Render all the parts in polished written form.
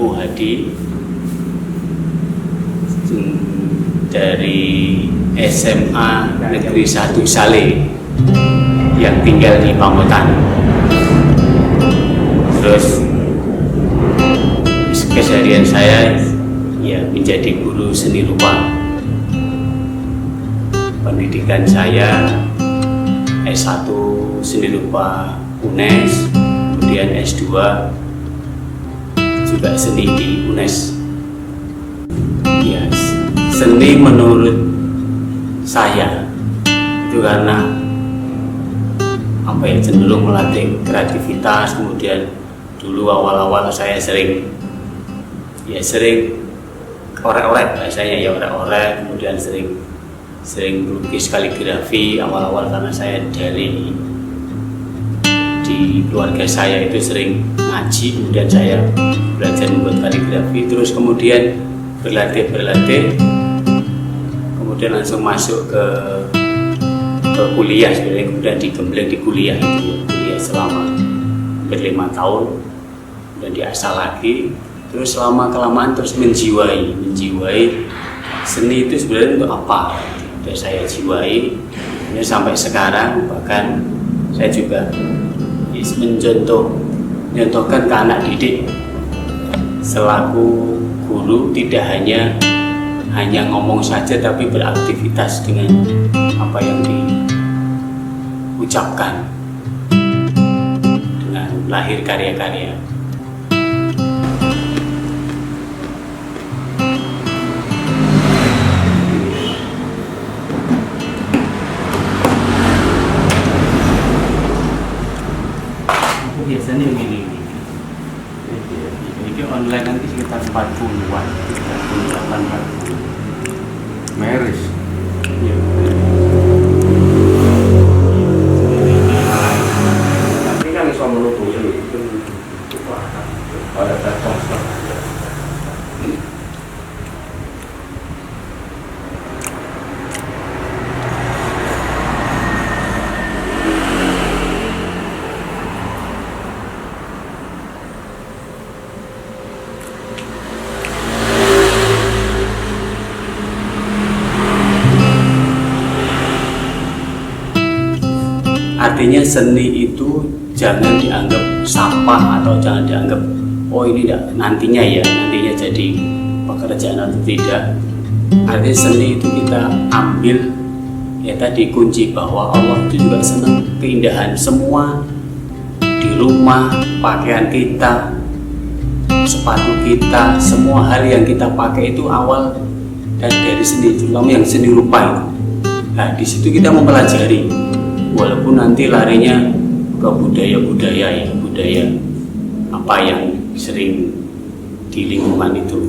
UHD dari SMA Negeri 1 Saleh yang tinggal di Pamutan. Terus keseharian saya ya menjadi guru seni rupa. Pendidikan saya S1 seni rupa UNES, kemudian S2 juga seni di UNES. Ya, seni menurut saya itu karena cenderung melatih kreativitas. Kemudian dulu awal-awal saya sering orek-orek, bahasanya ya orek-orek, kemudian sering melukis kaligrafi awal-awal karena saya dari di keluarga saya itu sering ngaji, kemudian saya belajar membuat kaligrafi, terus kemudian berlatih, kemudian langsung masuk ke kuliah sebenarnya, kemudian digembleng di kuliah selama hampir 5 tahun, dan diasah lagi, terus selama kelamaan terus menjiwai seni itu sebenarnya untuk apa, dan saya jiwai ini sampai sekarang. Bahkan saya juga mencontohkan ke anak didik selaku guru, tidak hanya ngomong saja tapi beraktivitas dengan apa yang diucapkan, dengan lahir karya-karya. Biasanya begini, ini online nanti sekitar 40-an, 38-40. Meris. Ya. Tapi kan bisa menghubungi itu pada platform. Artinya seni itu jangan dianggap sampah atau jangan dianggap ini nantinya jadi pekerjaan atau tidak. Artinya seni itu kita ambil ya tadi kunci bahwa Allah itu juga senang keindahan semua di rumah, pakaian kita, sepatu kita, semua hal yang kita pakai itu awal dan dari seni, terutama yang seni rupa itu. Nah di situ kita mempelajari, walaupun nanti larinya ke budaya apa yang sering di lingkungan itu.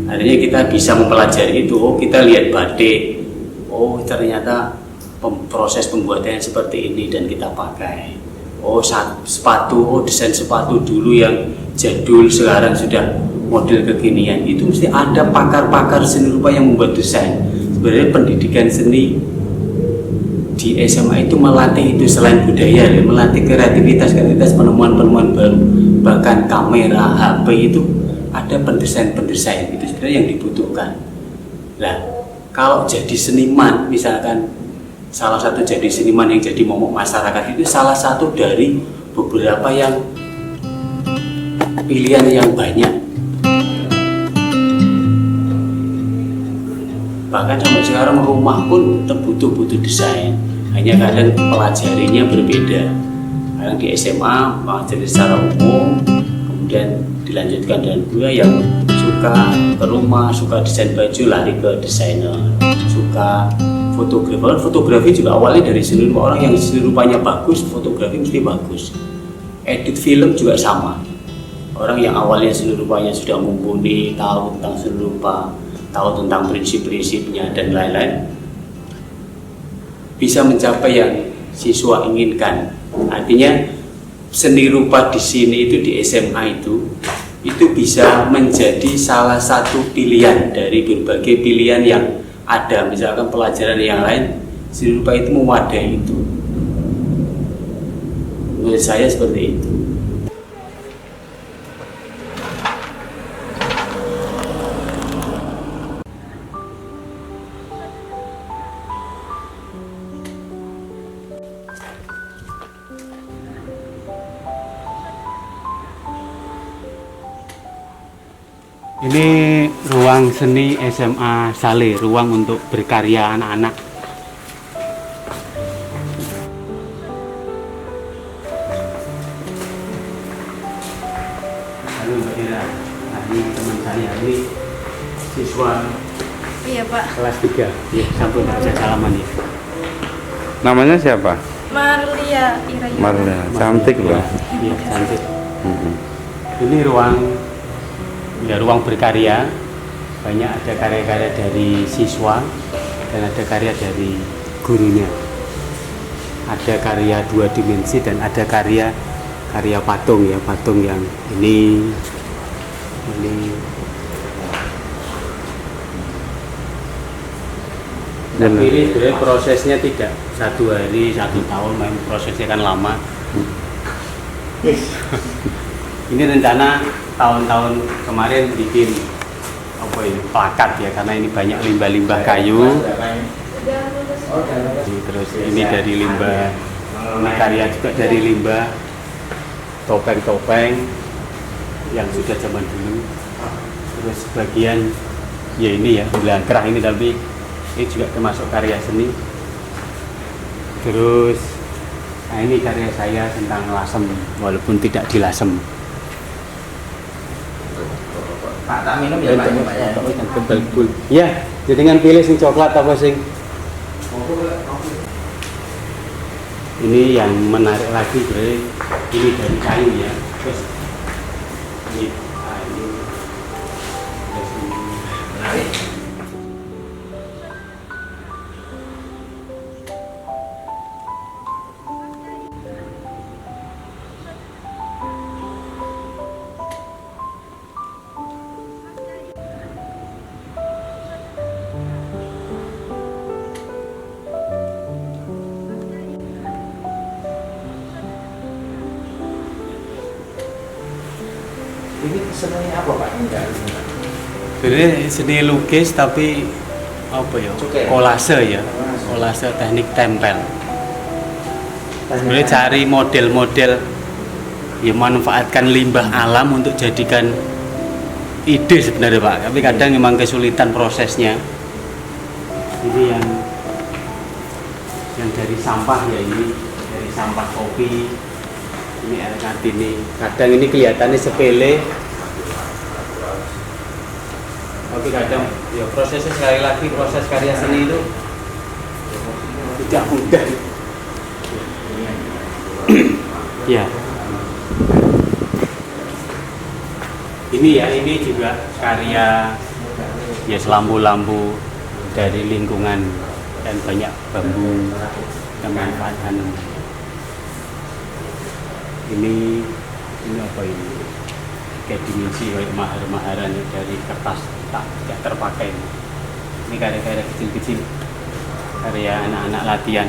Artinya kita bisa mempelajari itu. Kita lihat batik, ternyata proses pembuatannya seperti ini dan kita pakai. Sepatu, desain sepatu dulu yang jadul sekarang sudah model kekinian. Itu mesti ada pakar-pakar seni rupa yang membuat desain. Sebenarnya pendidikan seni di SMA itu melatih itu selain budaya, melatih kreativitas penemuan baru, bahkan kamera, HP itu ada pendesain itu sebenarnya yang dibutuhkan. Nah, kalau jadi seniman, misalkan salah satu jadi seniman yang jadi momok masyarakat itu salah satu dari beberapa yang pilihan yang banyak. Bahkan sampai sekarang rumah pun tetap butuh desain, hanya kadang pelajarinya berbeda. Kadang di SMA mempelajari secara umum, kemudian dilanjutkan dengan gue yang suka ke rumah, suka desain baju lari ke desainer, suka fotografi juga awalnya dari seni rupa. Orang yang seni rupanya bagus, fotografi mesti bagus. Edit film juga sama. Orang yang awalnya seni rupanya sudah mumpuni, tahu tentang seni rupa, tahu tentang prinsip-prinsipnya dan lain-lain, bisa mencapai yang siswa inginkan. Artinya seni rupa di sini itu di SMA itu bisa menjadi salah satu pilihan dari berbagai pilihan yang ada. Misalkan pelajaran yang lain, seni rupa itu mewadai itu. Menurut saya seperti itu. Ini ruang seni SMA Saleh, ruang untuk berkarya anak-anak. Halo Mbak Ira, nah, ini teman saya, ini siswa Iya Pak. kelas 3. Ya, sampun bisa salaman ya. Namanya siapa? Marlia Iraya. Marlia, cantik loh. Iya, cantik. Ini ruang berkarya. Banyak ada karya-karya dari siswa dan ada karya dari gurunya. Ada karya 2 dimensi dan ada karya patung ya, patung yang ini. Tapi ini sebenarnya prosesnya tidak 1 hari, 1 tahun, main prosesnya kan lama. Ini rencana tahun-tahun kemarin bikin apa ini plakat ya, karena ini banyak limbah-limbah kayu. Terus ini dari limbah, ini karya juga dari limbah topeng-topeng yang sudah zaman dulu. Terus sebagian ya ini ya belahan kerah ini, tapi ini juga termasuk karya seni. Terus nah ini karya saya tentang lasem walaupun tidak dilasem. Pak, tak minum ya Pak ya. Ya, jadi pilih sing coklat apa sing. Ini yang menarik lagi berarti ini dari kayu ya. Terus ini kayu. Terus ini Menarik. Ini seni apa Pak? sebenarnya seni lukis tapi apa ya? Cukai. Kolase ya. Kolase teknik tempel. Sebenarnya cari model-model ya, manfaatkan limbah alam untuk jadikan ide sebenarnya Pak, tapi kadang memang kesulitan prosesnya. Ini yang dari sampah ya, ini dari sampah kopi, ini air kartini. Kadang ini kelihatannya sepele, tapi kadang ya prosesnya sekali lagi, proses karya seni itu tidak mudah. Ya. Ini juga karya ya, lampu-lampu dari lingkungan dan banyak bambu yang manfaatkan. Ini apa ini? Kayak dimensi kayak mahar-maharan dari kertas tidak terpakai. Ini karya-karya kecil-kecil, karya anak-anak latihan.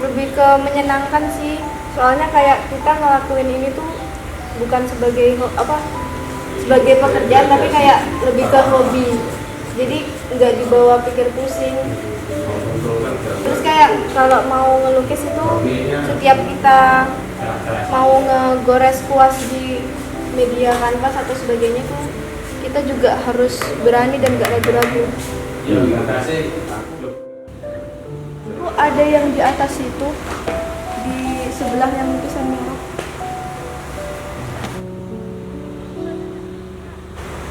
Lebih ke menyenangkan sih. Soalnya kayak kita ngelakuin ini tuh bukan sebagai sebagai pekerjaan, tapi kayak lebih ke hobi. Jadi nggak dibawa pikir pusing. Terus kayak kalau mau ngelukis itu setiap kita mau ngegores kuas di media kanvas atau sebagainya tuh kita juga harus berani dan nggak ragu-ragu. Itu ada yang di atas itu, di sebelah yang lukisan merah.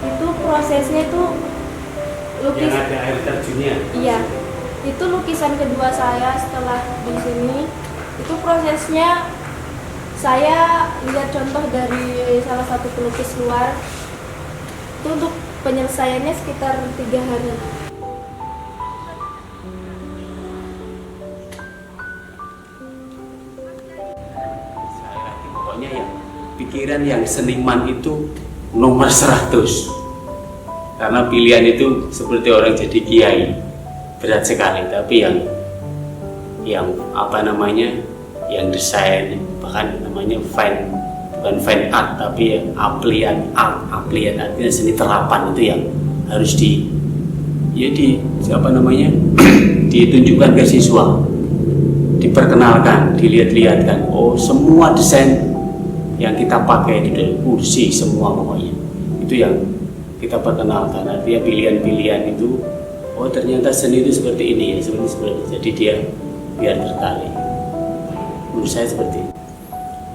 Itu prosesnya itu lukis. Yang ada air terjunnya. Iya. Itu lukisan kedua saya setelah di sini. Itu prosesnya saya lihat contoh dari salah satu pelukis luar. Itu untuk penyelesaiannya sekitar 3 hari. Pokoknya yang pikiran yang seniman itu nomor 100. Karena pilihan itu seperti orang jadi kiai, berat sekali. Tapi yang apa namanya, yang desain, bahkan namanya bukan fine art, tapi yang applied art, artinya seni terapan, itu yang harus ditunjukkan ke siswa, diperkenalkan, dilihat-lihatkan. Oh, semua desain yang kita pakai itu dari kursi semua pokoknya. Itu yang kita perkenalkan. Artinya pilihan-pilihan itu, oh ternyata seni itu seperti ini ya, seperti ini. Jadi dia biar tertarik. Menurut saya seperti itu.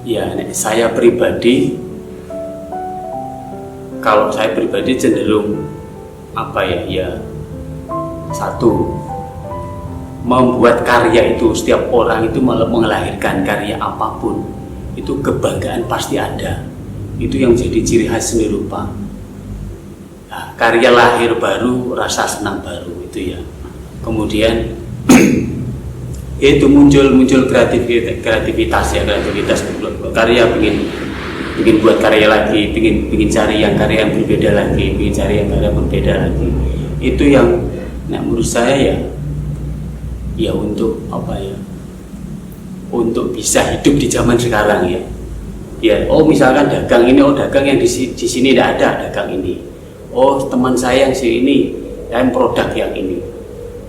Ya, saya pribadi, kalau saya pribadi cenderung apa ya, satu, membuat karya itu, setiap orang itu melahirkan karya apapun itu kebanggaan pasti ada. Itu yang jadi ciri khas seni rupa. Nah, karya lahir baru, rasa senang baru itu ya. Kemudian itu muncul kreativitas ya, kreativitas karya, ingin buat karya lagi, ingin cari yang karya yang berbeda lagi, ingin cari yang karya berbeda lagi. Itu yang, nah menurut saya ya untuk apa ya, untuk bisa hidup di zaman sekarang ya. Ya, oh misalkan dagang ini, oh dagang yang di sini tidak ada dagang ini. Oh teman saya yang sini, yang produk yang ini.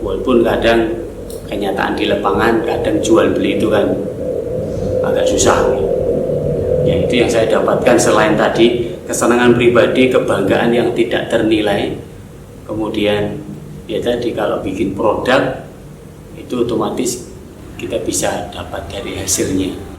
Walaupun kadang kenyataan di lapangan, kadang jual beli itu kan agak susah ya. Ya itu yang saya dapatkan, selain tadi kesenangan pribadi, kebanggaan yang tidak ternilai. Kemudian ya tadi kalau bikin produk itu otomatis kita bisa dapat dari hasilnya.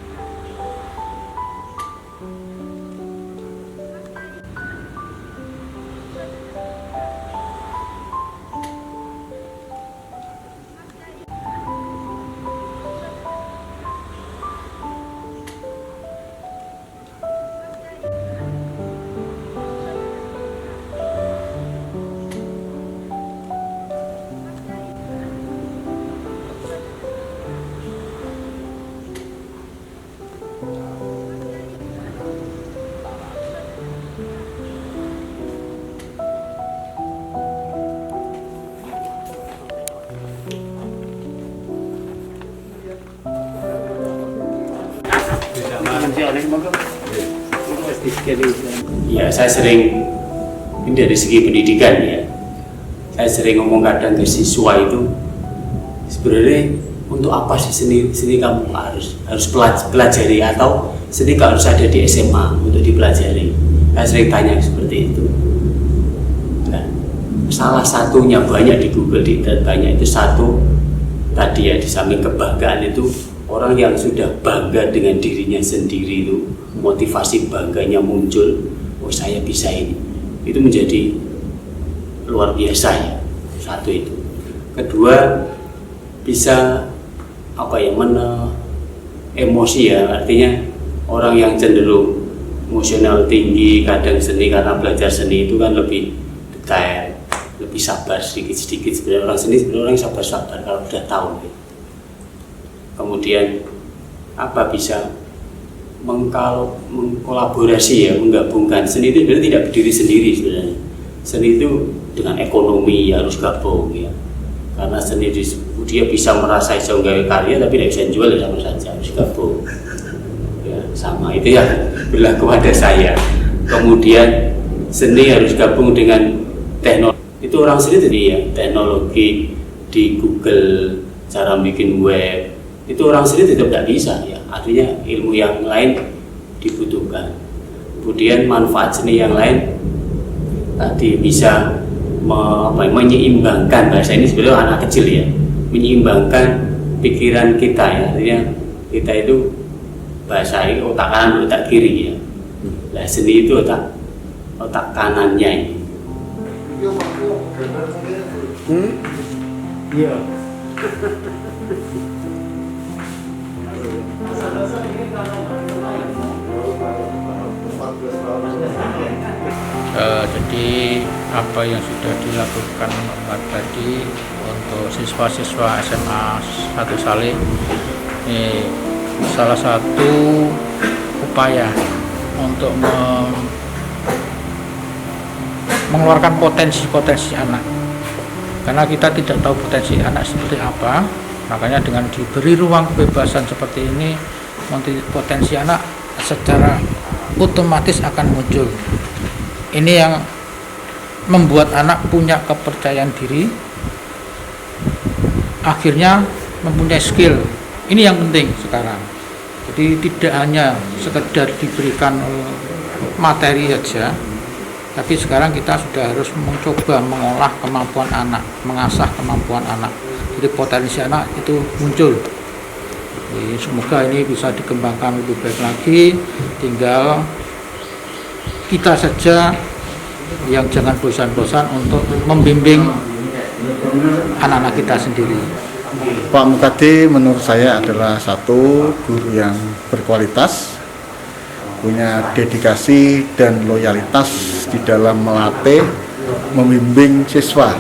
Ya, saya sering, ini dari segi pendidikan ya, saya sering ngomong kadang ke siswa itu, sebenarnya untuk apa sih seni kamu harus pelajari, atau seni harus ada di SMA untuk dipelajari. Saya sering tanya seperti itu. Nah, salah satunya, banyak di Google, di internet banyak, itu satu tadi ya, di samping kebanggaan itu, orang yang sudah bangga dengan dirinya sendiri itu, motivasi bangganya muncul, oh saya bisa ini, itu menjadi luar biasa ya. Satu itu. Kedua, bisa apa ya, emosi ya, artinya orang yang cenderung emosional tinggi, kadang seni, karena belajar seni itu kan lebih detail, lebih sabar sedikit-sedikit. Sebenarnya orang seni, sebenarnya orang sabar-sabar kalau sudah tahu ya. Kemudian apa, bisa mengkolaborasi ya, menggabungkan. Seni itu sebenarnya tidak berdiri sendiri sebenarnya. Seni itu dengan ekonomi ya harus gabung ya. Karena seni dia bisa merasa bisa menggawe karya tapi tidak bisa jual, ya sama saja, harus gabung. Ya, sama itu ya berlaku pada saya. Kemudian seni harus gabung dengan teknologi. Itu orang seni tadi ya, teknologi di Google, cara bikin web. Itu orang sendiri tidak bisa ya, artinya ilmu yang lain dibutuhkan. Kemudian manfaat seni yang lain tadi bisa menyeimbangkan, bahasa ini sebenarnya anak kecil ya, menyeimbangkan pikiran kita ya, artinya kita itu bahasa ini otak kanan otak kiri ya. Nah seni itu otak kanannya ini. Iya. Jadi apa yang sudah dilakukan tadi untuk siswa-siswa SMA 1 Saleh ini salah satu upaya untuk mengeluarkan potensi-potensi anak, karena kita tidak tahu potensi anak seperti apa. Makanya dengan diberi ruang kebebasan seperti ini, potensi anak secara otomatis akan muncul. Ini yang membuat anak punya kepercayaan diri, akhirnya mempunyai skill. Ini yang penting sekarang. Jadi tidak hanya sekedar diberikan materi saja, tapi sekarang kita sudah harus mencoba mengolah kemampuan anak, mengasah kemampuan anak. Jadi potensi anak itu muncul. Jadi, semoga ini bisa dikembangkan lebih baik lagi. Tinggal kita saja yang jangan bosan-bosan untuk membimbing anak-anak kita sendiri. Pak Mukadi menurut saya adalah satu guru yang berkualitas, punya dedikasi dan loyalitas di dalam melatih, membimbing siswa,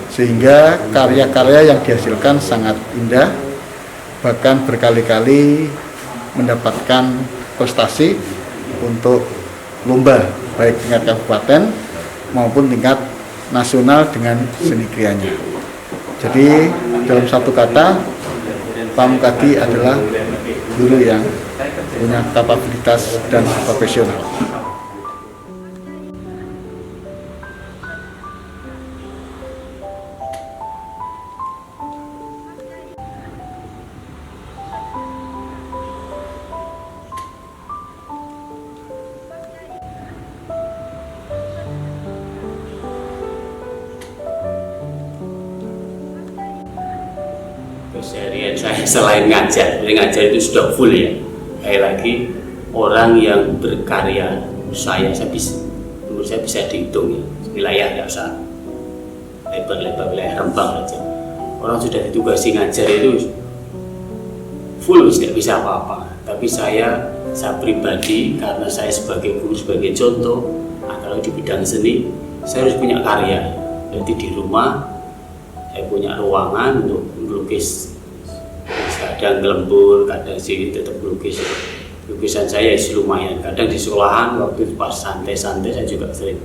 sehingga karya-karya yang dihasilkan sangat indah, bahkan berkali-kali mendapatkan prestasi untuk lomba baik tingkat kabupaten maupun tingkat nasional dengan seni krianya. Jadi dalam satu kata, Pak Mukadi adalah guru yang punya kapabilitas dan profesional. Keseharian saya selain ngajar, jadi ngajar itu sudah full ya. Kayak lagi orang yang berkarya, menurut saya bisa dihitung ya. Wilayah nggak usah lebar-lebar, wilayah Rembang aja. Orang sudah ditugasi ngajar itu full, tidak bisa apa-apa. Tapi saya pribadi, karena saya sebagai guru, sebagai contoh, kalau di bidang seni, saya harus punya karya. Jadi di rumah saya punya ruangan untuk melukis, kadang gelembur, kadang sih tetap melukis. Lukisan saya lumayan, kadang di sekolahan waktu pas santai-santai saya juga sering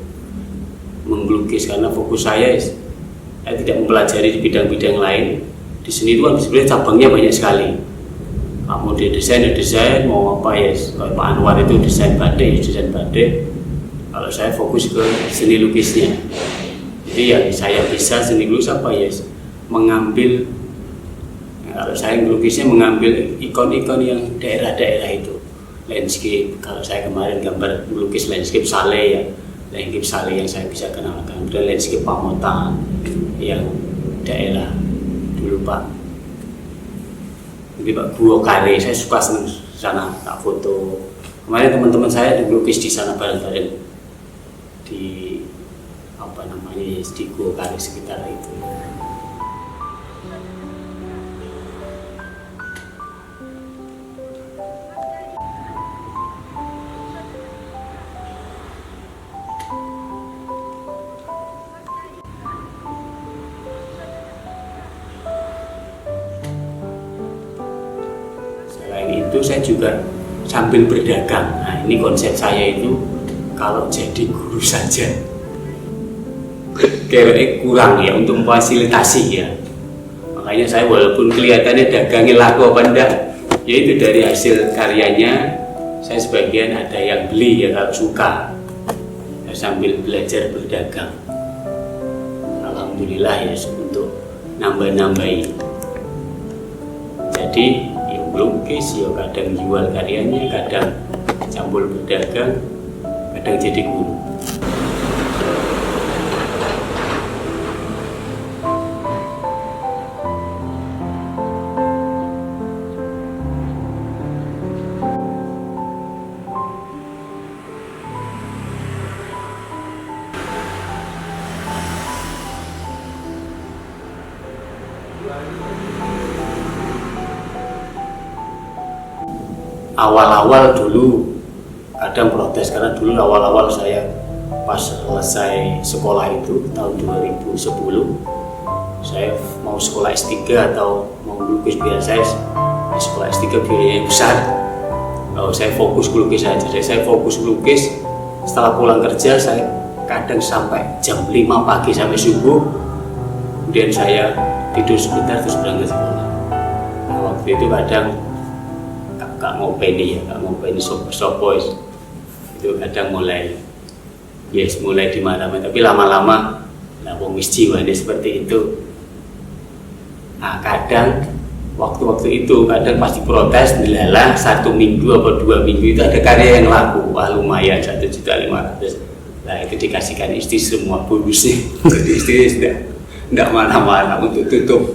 melukis, karena fokus saya tidak mempelajari di bidang-bidang lain. Di sini itu kan sebenarnya cabangnya banyak sekali. Mau desain, mau apa ya, kalau Pak Anwar itu desain batik. Kalau saya fokus ke seni lukisnya. Jadi yang saya bisa seni lukis apa ya, mengambil, kalau saya melukisnya mengambil ikon-ikon yang daerah-daerah itu, landscape. Kalau saya kemarin gambar melukis landscape Saleh ya, landscape Saleh yang saya bisa kenalkan, dan landscape Pamotan yang daerah dulu Pak. Jadi Pak Gua Kare, saya suka senang sana tak foto. Kemarin teman-teman saya melukis di sana bareng-bareng di di Gua Kare sekitar itu. Itu saya juga sambil berdagang. Nah, ini konsep saya itu, kalau jadi guru saja kayaknya kurang ya untuk memfasilitasi ya. Makanya saya walaupun kelihatannya dagangnya laku apa enggak, ya itu dari hasil karyanya. Saya sebagian ada yang beli ya kalau suka, saya sambil belajar berdagang. Alhamdulillah ya, untuk nambah-nambahin. Jadi lukis ya, kadang jual karyanya, kadang campur berdagang, kadang jadi guru. Awal-awal dulu kadang protes, karena dulu awal-awal saya pas selesai sekolah itu tahun 2010, saya mau sekolah S3 atau mau melukis, biar saya di sekolah S3 biayanya besar. Saya fokus melukis saja. Saya fokus melukis. Setelah pulang kerja saya kadang sampai jam 5 pagi sampai subuh, kemudian saya tidur sebentar terus berangkat sekolah. Nah, waktu itu kadang gak ngopeni sopo itu kadang mulai di mana-mana, tapi lama-lama wong wis jiwane seperti itu. Nah, kadang waktu-waktu itu kadang pasti protes, dilelang 1 minggu atau 2 minggu itu ada karya yang laku, wah lumayan 1.500.000. Nah itu dikasihkan istri semua bonusnya. Jadi istri tidak mana-mana untuk tutup